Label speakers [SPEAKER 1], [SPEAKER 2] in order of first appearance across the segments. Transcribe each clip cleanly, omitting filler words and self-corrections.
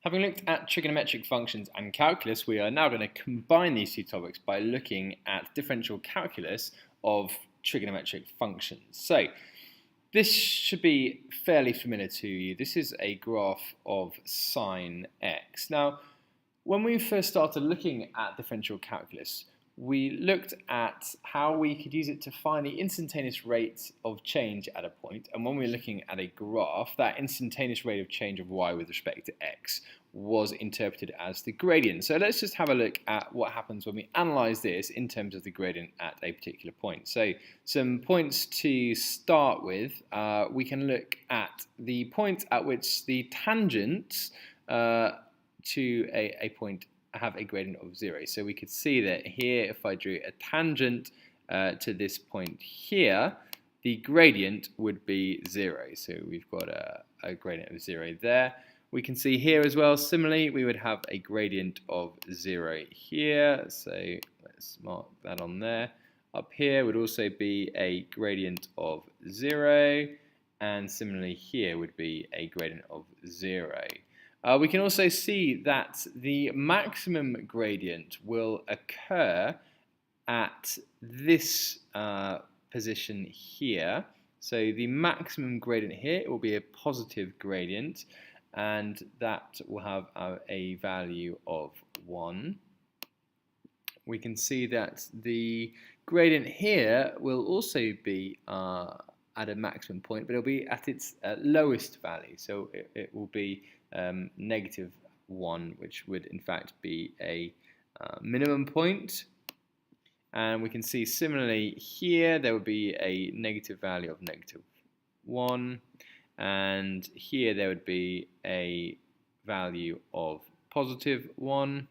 [SPEAKER 1] Having looked at trigonometric functions and calculus, we are now going to combine these two topics by looking at differential calculus of trigonometric functions. So this should be fairly familiar to you. This is a graph of sine x. Now, when we first started looking at differential calculus, we looked at how we could use it to find the instantaneous rate of change at a point, and when we were looking at a graph, that instantaneous rate of change of y with respect to x was interpreted as the gradient. So let's just have a look at what happens when we analyze this in terms of the gradient at a particular point. So some points to start with, we can look at the point at which the tangents to a point have a gradient of 0. So we could see that here, if I drew a tangent to this point here, the gradient would be 0. So we've got a gradient of 0 there. We can see here as well, similarly, we would have a gradient of 0 here. So let's mark that on there. Up here would also be a gradient of 0. And similarly here would be a gradient of 0. We can also see that the maximum gradient will occur at this position here. So the maximum gradient here will be a positive gradient, and that will have a value of 1. We can see that the gradient here will also be at a maximum point, but it'll be at its lowest value. So it will be -1, which would in fact be a minimum point. And we can see similarly here there would be a negative value of -1, and here there would be a value of +1.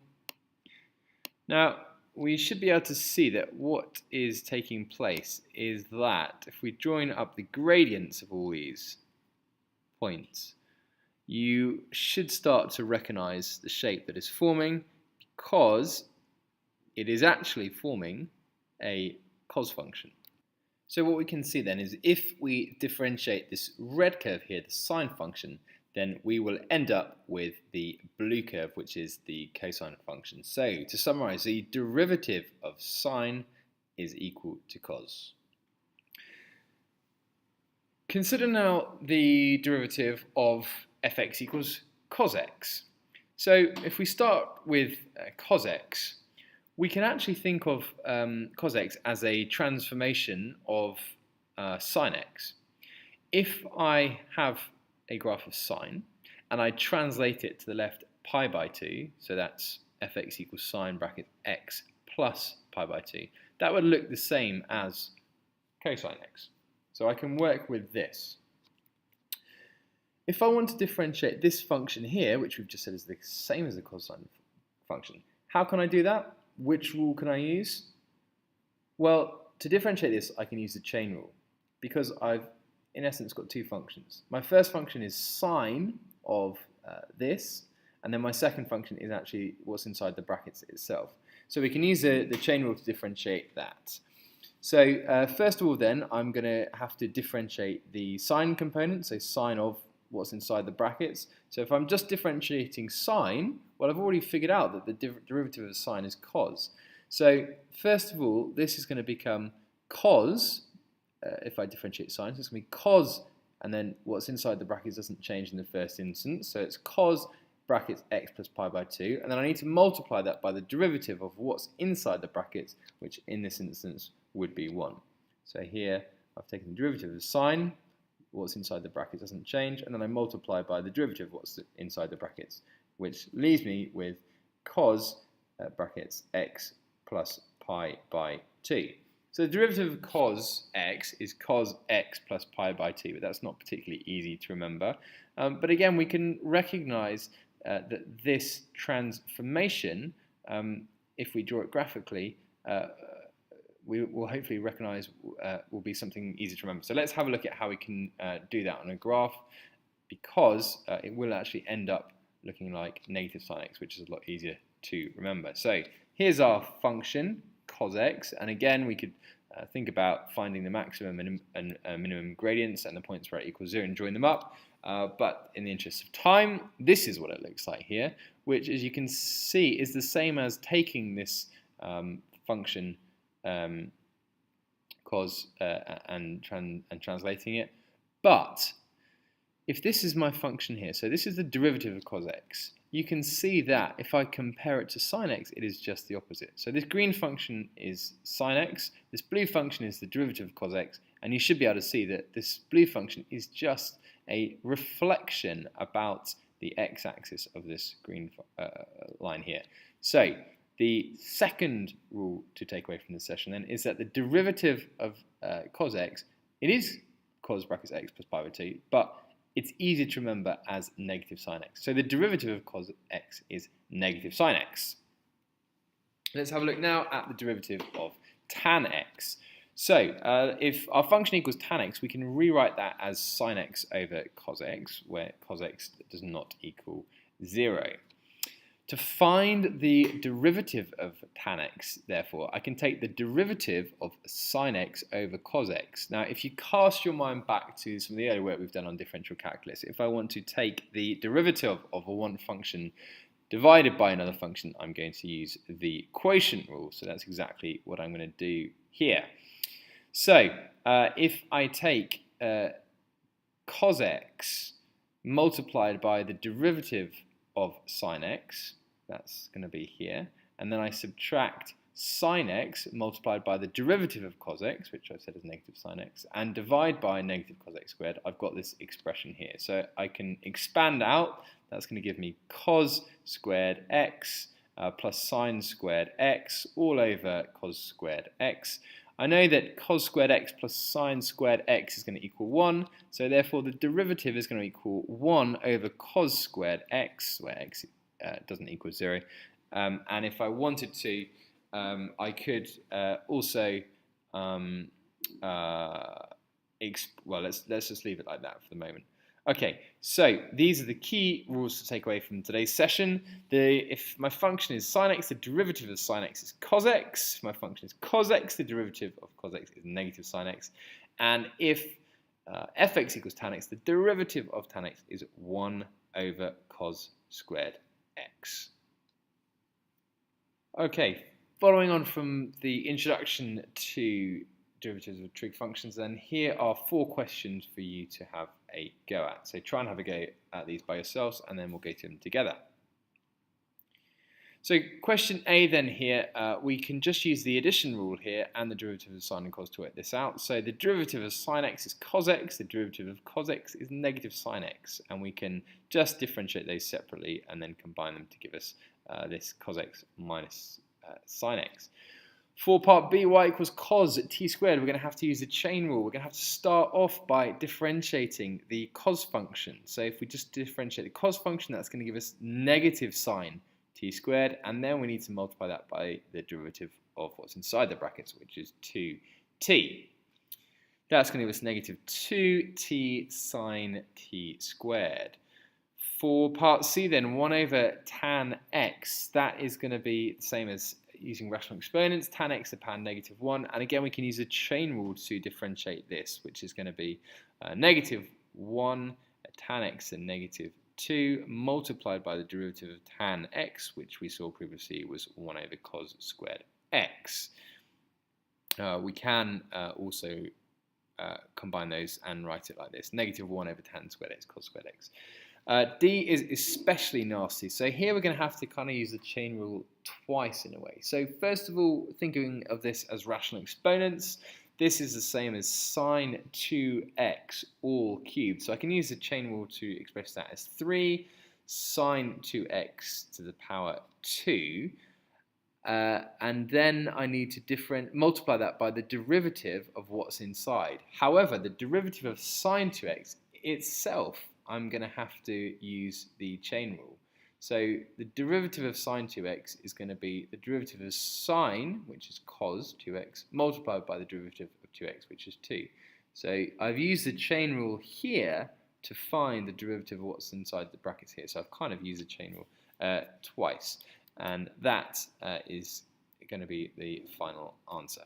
[SPEAKER 1] Now we should be able to see that what is taking place is that if we join up the gradients of all these points, you should start to recognize the shape that is forming, because it is actually forming a cos function. So what we can see then is if we differentiate this red curve here, the sine function, then we will end up with the blue curve, which is the cosine function. So to summarize, the derivative of sine is equal to cos. Consider now the derivative of fx equals cos x. So if we start with cos x, we can actually think of cos x as a transformation of sine x. If I have a graph of sine and I translate it to the left pi by 2, so that's fx equals sine bracket x plus pi by 2, that would look the same as cosine x. So I can work with this. If I want to differentiate this function here, which we've just said is the same as the cosine function, how can I do that? Which rule can I use? Well, to differentiate this, I can use the chain rule, because I've, in essence, got two functions. My first function is sine of this, and then my second function is actually what's inside the brackets itself. So we can use the chain rule to differentiate that. So first of all then, I'm going to have to differentiate the sine component, so sine of what's inside the brackets. So if I'm just differentiating sine, well, I've already figured out that the derivative of sine is cos. So first of all, this is going to become cos, if I differentiate sine, so it's going to be cos, and then what's inside the brackets doesn't change in the first instance, so it's cos brackets x plus pi by 2, and then I need to multiply that by the derivative of what's inside the brackets, which in this instance would be 1. So here I've taken the derivative of sine, what's inside the brackets doesn't change, and then I multiply by the derivative of what's inside the brackets, which leaves me with cos brackets x plus pi by 2. So the derivative of cos x is cos x plus pi by 2, but that's not particularly easy to remember. But again, we can recognize that this transformation, if we draw it graphically, we will hopefully recognize will be something easy to remember. So let's have a look at how we can do that on a graph, because it will actually end up looking like negative sine x, which is a lot easier to remember. So here's our function, cos x, and again we could think about finding the maximum and minimum gradients and the points where it equals 0 and join them up. but in the interest of time, this is what it looks like here, which, as you can see, is the same as taking this function cos and translating it. But if this is my function here, so this is the derivative of cos x, you can see that if I compare it to sine x, it is just the opposite. So this green function is sine x, this blue function is the derivative of cos x, and you should be able to see that this blue function is just a reflection about the x-axis of this green line here. So the second rule to take away from this session then is that the derivative of cos x, it is cos brackets x plus pi over 2, but it's easy to remember as negative sine x. So the derivative of cos x is negative sine x. Let's have a look now at the derivative of tan x. So if our function equals tan x, we can rewrite that as sine x over cos x, where cos x does not equal 0. To find the derivative of tan x, therefore, I can take the derivative of sine x over cos x. Now, if you cast your mind back to some of the earlier work we've done on differential calculus, if I want to take the derivative of one function divided by another function, I'm going to use the quotient rule. So that's exactly what I'm going to do here. So if I take cos x multiplied by the derivative of sine x, that's going to be here, and then I subtract sine x multiplied by the derivative of cos x, which I've said is negative sine x, and divide by negative cos x squared, I've got this expression here. So I can expand out, that's going to give me cos squared x plus sine squared x all over cos squared x. I know that cos squared x plus sine squared x is going to equal 1, so therefore the derivative is going to equal 1 over cos squared x, where x doesn't equal 0. And if I wanted to, I could also, well, let's just leave it like that for the moment. Okay, so these are the key rules to take away from today's session. If my function is sine x, the derivative of sine x is cos x. If my function is cos x, the derivative of cos x is negative sine x. And if fx equals tan x, the derivative of tan x is 1 over cos squared x. Okay, following on from the introduction to derivatives of trig functions, then here are 4 questions for you to have a go at. So try and have a go at these by yourselves, and then we'll go to them together. So question A then here, we can just use the addition rule here and the derivative of sine and cos to work this out. So the derivative of sine x is cos x, the derivative of cos x is negative sine x, and we can just differentiate those separately and then combine them to give us this cos x minus sine x. For part B, y equals cos t squared, we're going to have to use the chain rule. We're going to have to start off by differentiating the cos function. So if we just differentiate the cos function, that's going to give us negative sine t squared, and then we need to multiply that by the derivative of what's inside the brackets, which is 2t. That's going to give us negative 2t sine t squared. For part C then, 1 over tan x, that is going to be the same as using rational exponents, tan x to the power negative 1, and again we can use a chain rule to differentiate this, which is going to be negative 1 tan x and negative 2 multiplied by the derivative of tan x, which we saw previously was 1 over cos squared x. We can also combine those and write it like this, negative 1 over tan squared x cos squared x. D is especially nasty, so here we're going to have to kind of use the chain rule twice in a way. So first of all, thinking of this as rational exponents, this is the same as sine 2x all cubed. So I can use the chain rule to express that as 3 sine 2x to the power 2. And then I need to multiply that by the derivative of what's inside. However, the derivative of sine 2x itself, I'm going to have to use the chain rule. So the derivative of sine 2x is going to be the derivative of sine, which is cos 2x, multiplied by the derivative of 2x, which is 2. So I've used the chain rule here to find the derivative of what's inside the brackets here. So I've kind of used the chain rule twice. And that is going to be the final answer.